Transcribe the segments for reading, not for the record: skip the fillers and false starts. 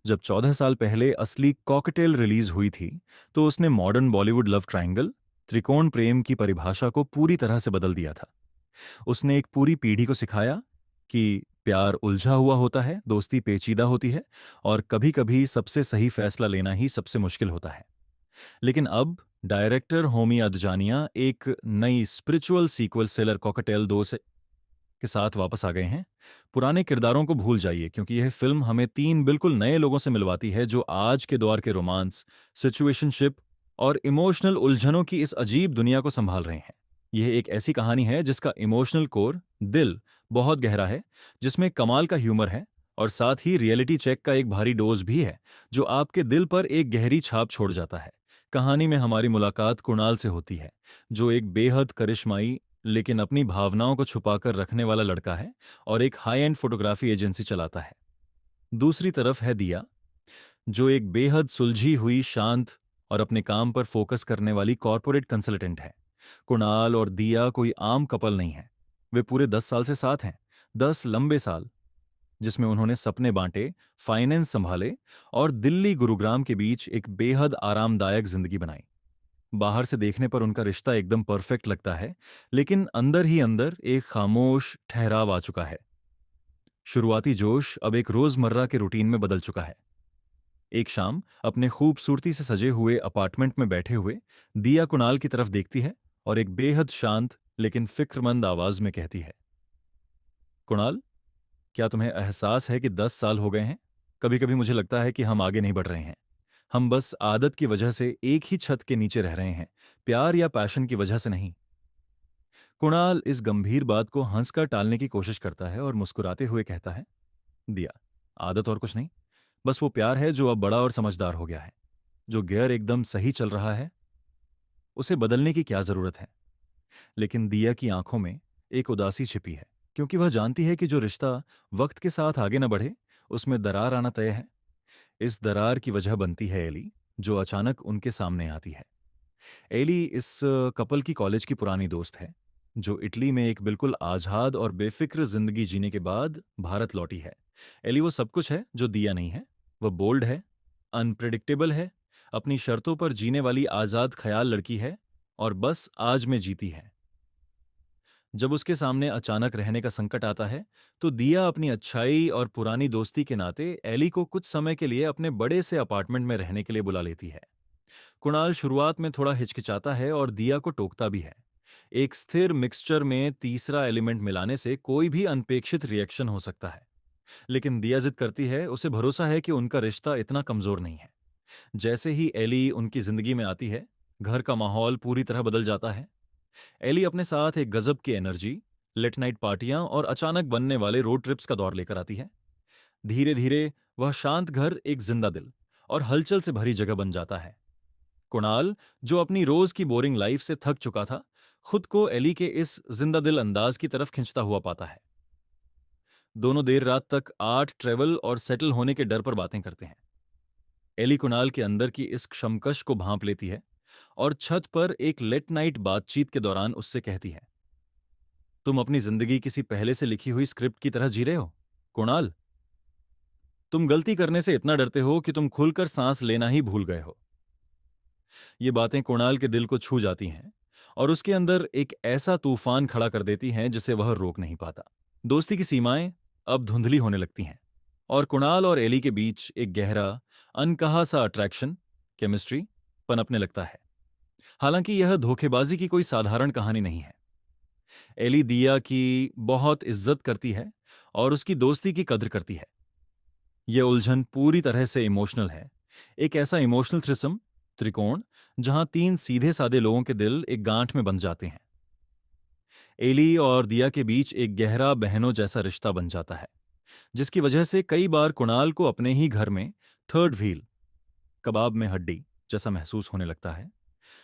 जब 14 साल पहले असली कॉकटेल रिलीज हुई थी, तो उसने मॉडर्न बॉलीवुड लव ट्रायंगल, त्रिकोण प्रेम की परिभाषा को पूरी तरह से बदल दिया था। उसने एक पूरी पीढ़ी को सिखाया कि प्यार उलझा हुआ होता है, दोस्ती पेचीदा होती है और कभी-कभी सबसे सही फैसला लेना ही सबसे मुश्किल होता है। लेकिन अब डायरेक्टर होमी अदजानिया एक नई स्पिरिचुअल सीक्वल सेलर कॉकटेल 2 के साथ वापस आ गए हैं। पुराने किरदारों को भूल जाइए, क्योंकि यह फिल्म हमें 3 बिल्कुल नए लोगों से मिलवाती है जो आज के दौर के रोमांस, सिचुएशनशिप और इमोशनल उलझनों की इस अजीब दुनिया को संभाल रहे हैं। यह एक ऐसी कहानी है जिसका इमोशनल कोर, दिल, बहुत गहरा है, जिसमें कमाल का ह्यूमर है और साथ ही रियलिटी चेक का एक भारी डोज भी है, जो आपके दिल पर एक गहरी छाप छोड़ जाता है। कहानी में हमारी मुलाकात कुणाल से होती है, जो एक बेहद करिश्माई लेकिन अपनी भावनाओं को छुपाकर रखने वाला लड़का है और एक हाई एंड फोटोग्राफी एजेंसी चलाता है। दूसरी तरफ है दिया, जो एक बेहद सुलझी हुई, शांत और अपने काम पर फोकस करने वाली कॉरपोरेट कंसल्टेंट है। कुणाल और दिया कोई आम कपल नहीं है। वे पूरे 10 साल से साथ हैं, 10 लंबे साल, जिसमें उन्होंने सपने बांटे, फाइनेंस संभाले और दिल्ली गुरुग्राम के बीच एक बेहद आरामदायक जिंदगी बनाई। बाहर से देखने पर उनका रिश्ता एकदम परफेक्ट लगता है, लेकिन अंदर ही अंदर एक खामोश ठहराव आ चुका है। शुरुआती जोश अब एक रोजमर्रा के रूटीन में बदल चुका है। एक शाम अपने खूबसूरती से सजे हुए अपार्टमेंट में बैठे हुए दिया कुणाल की तरफ देखती है और एक बेहद शांत लेकिन फिक्रमंद आवाज में कहती है, कुणाल, क्या तुम्हें एहसास है कि 10 साल हो गए हैं? कभी कभी मुझे लगता है कि हम आगे नहीं बढ़ रहे हैं। हम बस आदत की वजह से एक ही छत के नीचे रह रहे हैं, प्यार या पैशन की वजह से नहीं। कुणाल इस गंभीर बात को हंसकर टालने की कोशिश करता है और मुस्कुराते हुए कहता है, दिया, आदत और कुछ नहीं, बस वो प्यार है जो अब बड़ा और समझदार हो गया है। जो गियर एकदम सही चल रहा है, उसे बदलने की क्या जरूरत है? लेकिन दिया की आंखों में एक उदासी छिपी है, क्योंकि वह जानती है कि जो रिश्ता वक्त के साथ आगे न बढ़े, उसमें दरार आना तय है। इस दरार की वजह बनती है एली, जो अचानक उनके सामने आती है। एली इस कपल की कॉलेज की पुरानी दोस्त है, जो इटली में एक बिल्कुल आज़ाद और बेफिक्र जिंदगी जीने के बाद भारत लौटी है। एली वो सब कुछ है जो दिया नहीं है। वह बोल्ड है, अनप्रिडिक्टेबल है, अपनी शर्तों पर जीने वाली आज़ाद ख्याल लड़की है और बस आज में जीती है। जब उसके सामने अचानक रहने का संकट आता है, तो दिया अपनी अच्छाई और पुरानी दोस्ती के नाते एली को कुछ समय के लिए अपने बड़े से अपार्टमेंट में रहने के लिए बुला लेती है। कुणाल शुरुआत में थोड़ा हिचकिचाता है और दिया को टोकता भी है। एक स्थिर मिक्सचर में तीसरा एलिमेंट मिलाने से कोई भी अनपेक्षित रिएक्शन हो सकता है। लेकिन दिया जिद करती है, उसे भरोसा है कि उनका रिश्ता इतना कमजोर नहीं है। जैसे ही एली उनकी जिंदगी में आती है, घर का माहौल पूरी तरह बदल जाता है। एली अपने साथ एक गजब की एनर्जी, लेट नाइट पार्टियां और अचानक बनने वाले रोड ट्रिप्स का दौर लेकर आती है। धीरे धीरे वह शांत घर एक जिंदा दिल और हलचल से भरी जगह बन जाता है। कुणाल, जो अपनी रोज की बोरिंग लाइफ से थक चुका था, खुद को एली के इस जिंदा दिल अंदाज की तरफ खिंचता हुआ पाता है। दोनों देर रात तक आर्ट, ट्रेवल और सेटल होने के डर पर बातें करते हैं। एली कुणाल के अंदर की इस क्षमकश को भांप लेती है और छत पर एक लेट नाइट बातचीत के दौरान उससे कहती है, तुम अपनी जिंदगी किसी पहले से लिखी हुई स्क्रिप्ट की तरह जी रहे हो, कुणाल। तुम गलती करने से इतना डरते हो कि तुम खुलकर सांस लेना ही भूल गए हो। ये बातें कुणाल के दिल को छू जाती हैं और उसके अंदर एक ऐसा तूफान खड़ा कर देती हैं जिसे वह रोक नहीं पाता। दोस्ती की सीमाएं अब धुंधली होने लगती हैं और कुणाल और एली के बीच एक गहरा, अनकहा सा अट्रैक्शन, केमिस्ट्री पनपने लगता है। हालांकि यह धोखेबाजी की कोई साधारण कहानी नहीं है। एली दिया की बहुत इज्जत करती है और उसकी दोस्ती की कद्र करती है। यह उलझन पूरी तरह से इमोशनल है, एक ऐसा इमोशनल थ्रिसम, त्रिकोण, जहां 3 सीधे सादे लोगों के दिल एक गांठ में बंध जाते हैं। एली और दिया के बीच एक गहरा बहनों जैसा रिश्ता बन जाता है, जिसकी वजह से कई बार कुणाल को अपने ही घर में थर्ड व्हील, कबाब में हड्डी जैसा महसूस होने लगता है।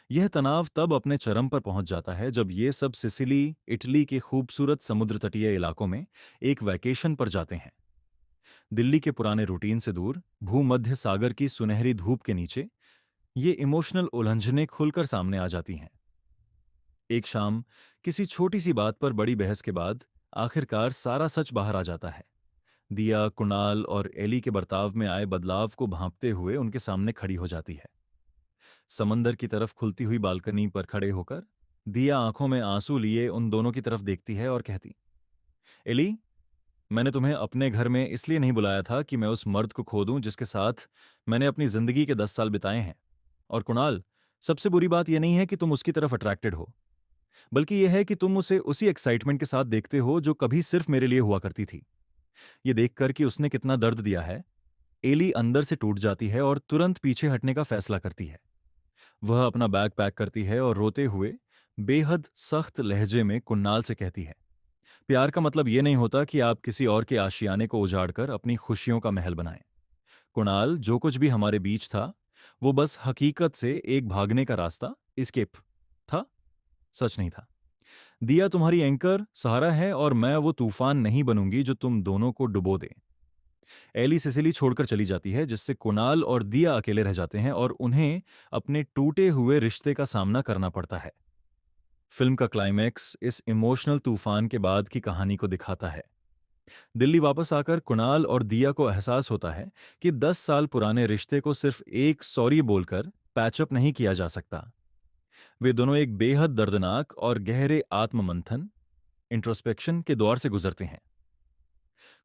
यह तनाव तब अपने चरम पर पहुंच जाता है जब ये सब सिसिली, इटली के खूबसूरत समुद्र तटीय इलाकों में एक वैकेशन पर जाते हैं। दिल्ली के पुराने रूटीन से दूर, भूमध्य सागर की सुनहरी धूप के नीचे ये इमोशनल उलझनें खुलकर सामने आ जाती हैं। एक शाम किसी छोटी सी बात पर बड़ी बहस के बाद आखिरकार सारा सच बाहर आ जाता है। दिया कुणाल और एली के बर्ताव में आए बदलाव को भांपते हुए उनके सामने खड़ी हो जाती है। समंदर की तरफ खुलती हुई बालकनी पर खड़े होकर दिया आंखों में आंसू लिए उन दोनों की तरफ देखती है और कहती, एली, मैंने तुम्हें अपने घर में इसलिए नहीं बुलाया था कि मैं उस मर्द को खो दूं जिसके साथ मैंने अपनी जिंदगी के 10 साल बिताए हैं। और कुणाल, सबसे बुरी बात यह नहीं है कि तुम उसकी तरफ अट्रैक्टेड हो, बल्कि यह है कि तुम उसे उसी एक्साइटमेंट के साथ देखते हो जो कभी सिर्फ मेरे लिए हुआ करती थी। ये देखकर कि उसने कितना दर्द दिया है, एली अंदर से टूट जाती है और तुरंत पीछे हटने का फैसला करती है। वह अपना बैग पैक करती है और रोते हुए बेहद सख्त लहजे में कुणाल से कहती है, प्यार का मतलब ये नहीं होता कि आप किसी और के आशियाने को उजाड़कर अपनी खुशियों का महल बनाएं। कुणाल, जो कुछ भी हमारे बीच था वो बस हकीकत से एक भागने का रास्ता, एस्केप था, सच नहीं था। दिया तुम्हारी एंकर सहारा है और मैं वो तूफान नहीं बनूंगी जो तुम दोनों को डुबो दे। एली सिसिली छोड़कर चली जाती है जिससे कुणाल और दिया अकेले रह जाते हैं और उन्हें अपने टूटे हुए रिश्ते का सामना करना पड़ता है। फिल्म का क्लाइमैक्स इस इमोशनल तूफान के बाद की कहानी को दिखाता है। दिल्ली वापस आकर कुणाल और दिया को एहसास होता है कि 10 साल पुराने रिश्ते को सिर्फ एक सॉरी बोलकर पैचअप नहीं किया जा सकता। वे दोनों एक बेहद दर्दनाक और गहरे आत्ममंथन, इंट्रोस्पेक्शन के दौर से गुजरते हैं।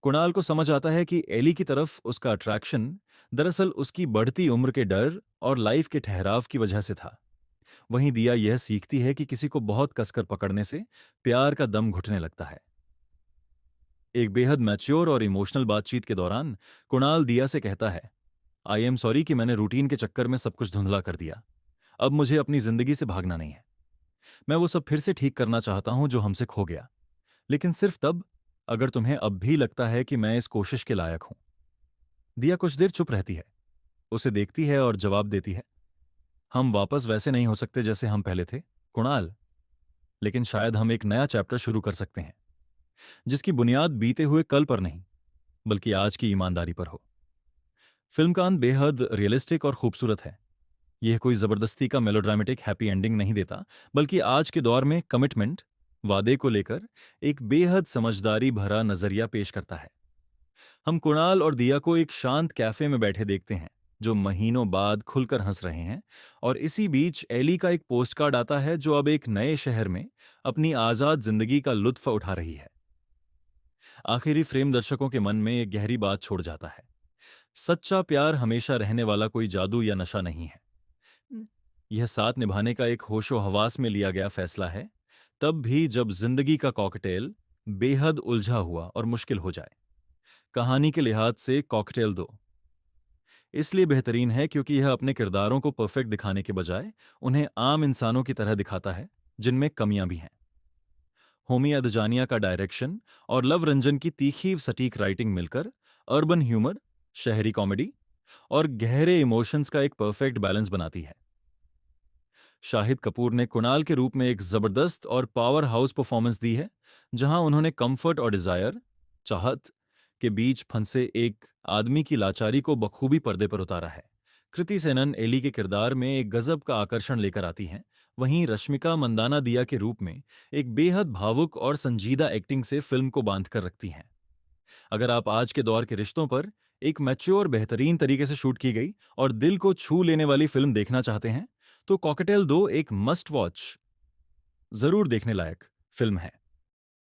कुणाल को समझ आता है कि एली की तरफ उसका अट्रैक्शन दरअसल उसकी बढ़ती उम्र के डर और लाइफ के ठहराव की वजह से था। वहीं दिया यह सीखती है कि किसी को बहुत कसकर पकड़ने से प्यार का दम घुटने लगता है। एक बेहद मैच्योर और इमोशनल बातचीत के दौरान कुणाल दिया से कहता है, आई एम सॉरी कि मैंने रूटीन के चक्कर में सब कुछ धुंधला कर दिया। अब मुझे अपनी जिंदगी से भागना नहीं है। मैं वो सब फिर से ठीक करना चाहता हूं जो हमसे खो गया, लेकिन सिर्फ तब अगर तुम्हें अब भी लगता है कि मैं इस कोशिश के लायक हूं। दिया कुछ देर चुप रहती है, उसे देखती है और जवाब देती है, हम वापस वैसे नहीं हो सकते जैसे हम पहले थे, कुणाल, लेकिन शायद हम एक नया चैप्टर शुरू कर सकते हैं जिसकी बुनियाद बीते हुए कल पर नहीं बल्कि आज की ईमानदारी पर हो। फिल्म का अंत बेहद रियलिस्टिक और खूबसूरत है। यह कोई जबरदस्ती का मेलोड्रामेटिक हैप्पी एंडिंग नहीं देता, बल्कि आज के दौर में कमिटमेंट, वादे को लेकर एक बेहद समझदारी भरा नजरिया पेश करता है। हम कुणाल और दिया को एक शांत कैफे में बैठे देखते हैं जो महीनों बाद खुलकर हंस रहे हैं, और इसी बीच एली का एक पोस्टकार्ड आता है जो अब एक नए शहर में अपनी आजाद जिंदगी का लुत्फ उठा रही है। आखिरी फ्रेम दर्शकों के मन में एक गहरी बात छोड़ जाता है, सच्चा प्यार हमेशा रहने वाला कोई जादू या नशा नहीं है। यह साथ निभाने का एक होशो हवास में लिया गया फैसला है, तब भी जब जिंदगी का कॉकटेल बेहद उलझा हुआ और मुश्किल हो जाए। कहानी के लिहाज से कॉकटेल दो इसलिए बेहतरीन है क्योंकि यह अपने किरदारों को परफेक्ट दिखाने के बजाय उन्हें आम इंसानों की तरह दिखाता है जिनमें कमियां भी हैं। होमी अदजानिया का डायरेक्शन और लव रंजन की तीखी सटीक राइटिंग मिलकर अर्बन ह्यूमर, शहरी कॉमेडी और गहरे इमोशंस का एक परफेक्ट बैलेंस बनाती है। शाहिद कपूर ने कुणाल के रूप में एक जबरदस्त और पावर हाउस परफॉर्मेंस दी है, जहां उन्होंने कंफर्ट और डिजायर, चाहत के बीच फंसे एक आदमी की लाचारी को बखूबी पर्दे पर उतारा है। कृति सेनन एली के किरदार में एक गजब का आकर्षण लेकर आती हैं, वहीं रश्मिका मंदाना दिया के रूप में एक बेहद भावुक और संजीदा एक्टिंग से फिल्म को बांध कर रखती हैं। अगर आप आज के दौर के रिश्तों पर एक मैच्योर बेहतरीन तरीके से शूट की गई और दिल को छू लेने वाली फिल्म देखना चाहते हैं, तो कॉकटेल 2 एक मस्ट वॉच, जरूर देखने लायक फिल्म है।